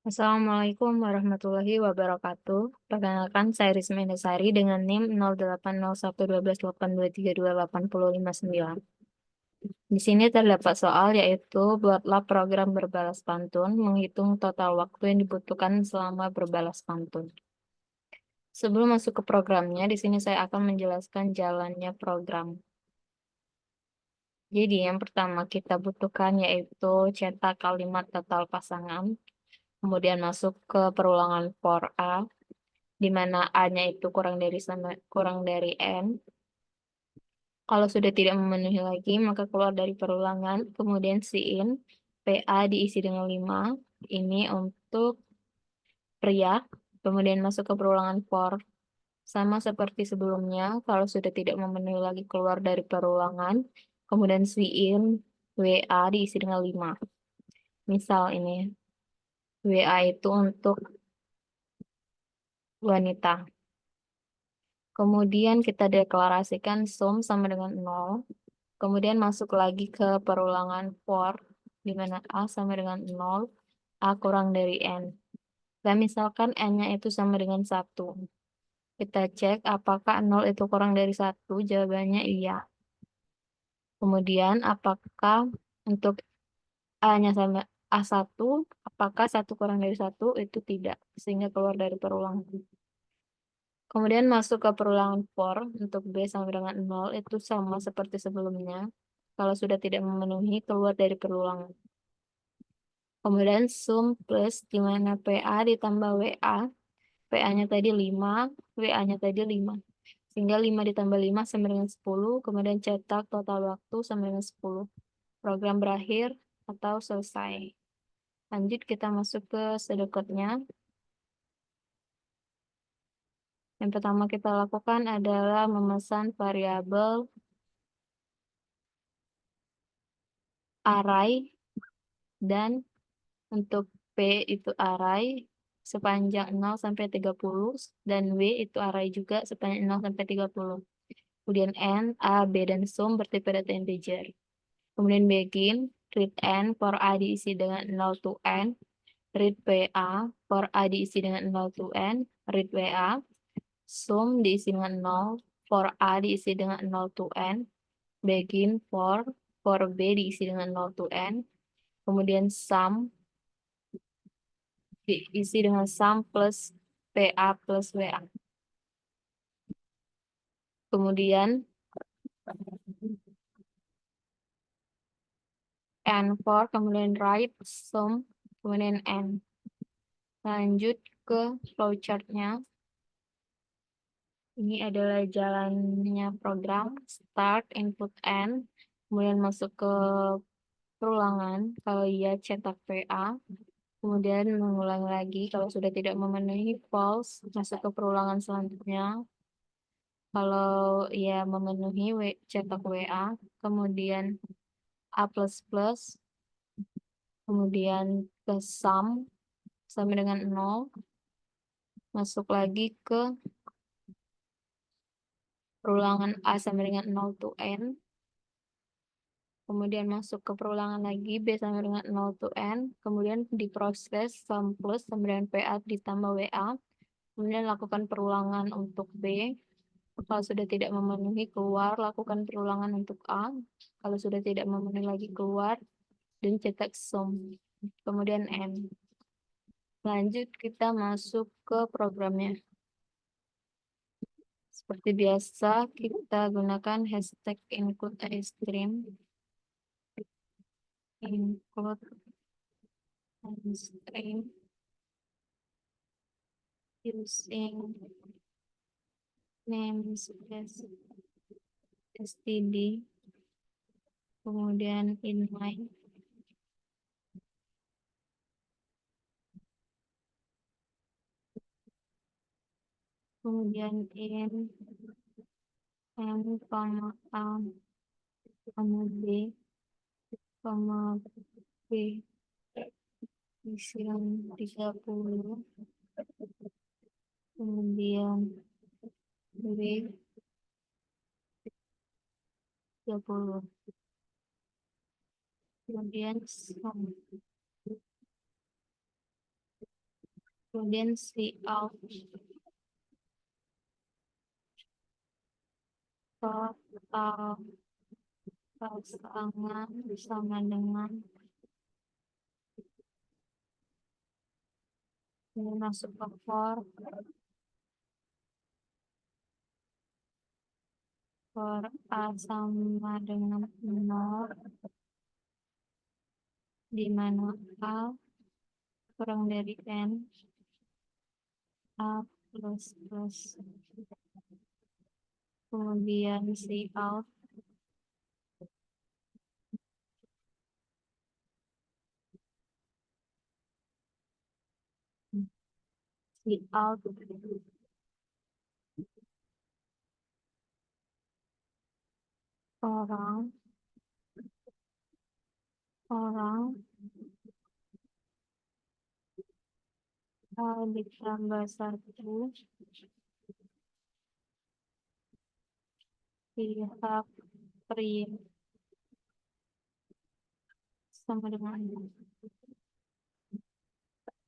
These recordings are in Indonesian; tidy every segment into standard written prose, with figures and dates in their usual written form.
Assalamualaikum warahmatullahi wabarakatuh. Perkenalkan, saya Rizmi Endasari dengan NIM 080112823285. Di sini terdapat soal yaitu buatlah program berbalas pantun menghitung total waktu yang dibutuhkan selama berbalas pantun. Sebelum masuk ke programnya, di sini saya akan menjelaskan jalannya program. Jadi yang pertama kita butuhkan yaitu cetak kalimat total pasangan, kemudian masuk ke perulangan for A, di mana A-nya itu kurang dari N. Kalau sudah tidak memenuhi lagi, maka keluar dari perulangan, kemudian siin, PA diisi dengan 5, ini untuk pria, kemudian masuk ke perulangan for. Sama seperti sebelumnya, kalau sudah tidak memenuhi lagi keluar dari perulangan, kemudian siin, WA diisi dengan 5. Misal ini, WA itu untuk wanita. Kemudian kita deklarasikan sum sama dengan 0. Kemudian masuk lagi ke perulangan for, di mana A sama dengan 0, A kurang dari N. Dan misalkan N-nya itu sama dengan 1. Kita cek apakah 0 itu kurang dari 1, jawabannya iya. Kemudian apakah untuk A-nya sama A1, apakah 1 kurang dari 1, itu tidak, sehingga keluar dari perulangan. Kemudian masuk ke perulangan for, untuk B sama dengan 0, itu sama seperti sebelumnya. Kalau sudah tidak memenuhi, keluar dari perulangan. Kemudian sum plus, di mana PA ditambah WA. PA-nya tadi 5, WA-nya tadi 5. Sehingga 5 ditambah 5 sama dengan 10, kemudian cetak total waktu sama dengan 10. Program berakhir atau selesai. Lanjut kita masuk ke sedekatnya. Yang pertama kita lakukan adalah memesan variabel array, dan untuk P itu array sepanjang 0 sampai 30, dan W itu array juga sepanjang 0 sampai 30. Kemudian N, A, B, dan sum bertipe data integer. Kemudian begin, read N for A diisi dengan 0 to N, read PA for A diisi dengan 0 to N, read WA, sum diisi dengan 0, for A diisi dengan 0 to N, begin for B diisi dengan 0 to N, kemudian sum diisi dengan sum plus PA plus WA. Kemudian N for, kemudian write, sum, kemudian N. Lanjut ke flowchart-nya. Ini adalah jalannya program, start, input N, kemudian masuk ke perulangan, kalau iya cetak PA, kemudian mengulang lagi, kalau sudah tidak memenuhi false, masuk ke perulangan selanjutnya, kalau ia memenuhi cetak WA, kemudian A++, kemudian ke sum, sama dengan 0, masuk lagi ke perulangan A sama dengan 0 to N, kemudian masuk ke perulangan lagi B sama dengan 0 to N, kemudian diproses sum plus sama dengan PA ditambah WA, kemudian lakukan perulangan untuk B, kalau sudah tidak memenuhi keluar, lakukan perulangan untuk A, kalau sudah tidak memenuhi lagi keluar, dan cetak sum, kemudian N. Lanjut kita masuk ke programnya. Seperti biasa, kita gunakan hashtag include iStream. Include iStream using namespace std, kemudian inline, kemudian in n, a, b, b isian 30, kemudian b 30, kemudian sum. kemudian si out total pasangan sama dengan ini masuk ke for A sama dengan 0, di mana A kurang dari N, A plus, kemudian si out orang A ditambah 1 pihak prim sama dengan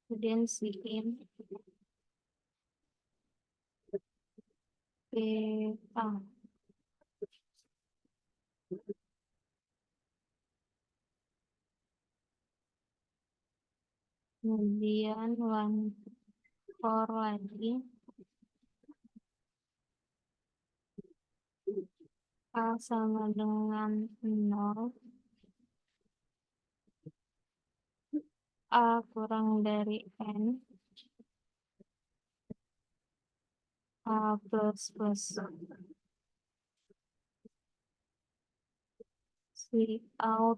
kemudian si in P A kemudian one for lagi A sama dengan 0, A kurang dari N, A plus si out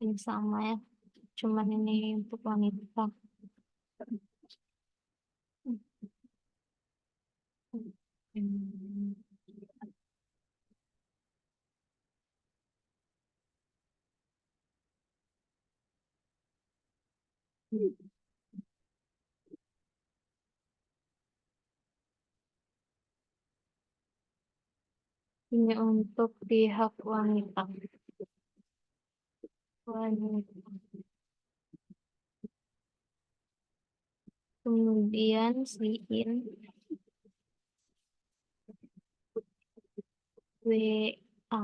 ini sama ya, cuman ini untuk wanita. Ini untuk pihak wanita. Kemudian si in WA.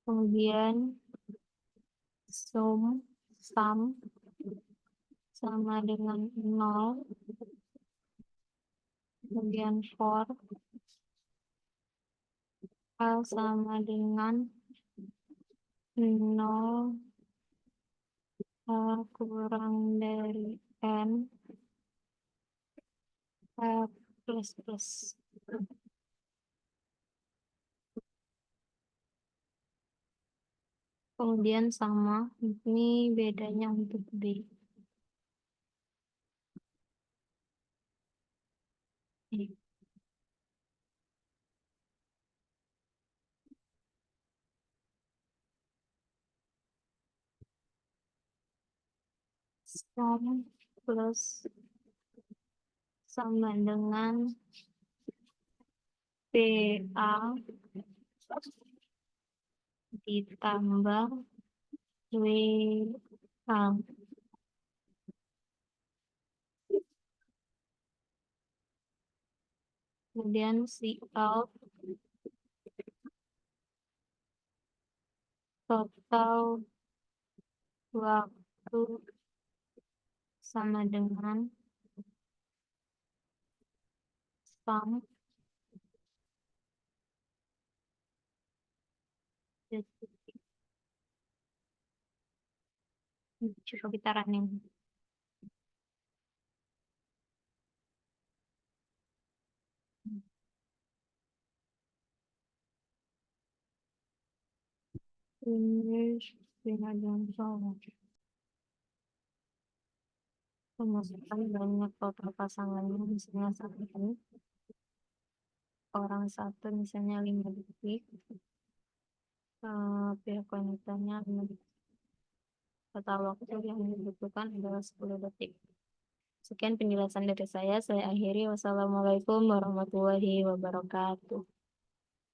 Kemudian sum sama dengan 0. Kemudian for A sama dengan 0, A kurang dari N, A plus. Kemudian sama, ini bedanya untuk B. Sum plus sama dengan PA ditambah WA. Kemudian si out total waktu sama dengan sum coba kita running. Finish dengan salah. Pemasukan banyak total pasangannya misalnya satu orang satu misalnya 5 detik, pihak wanitanya 5 detik. Total waktu yang dibutuhkan adalah 10 detik. Sekian penjelasan dari saya akhiri. Wassalamualaikum warahmatullahi wabarakatuh.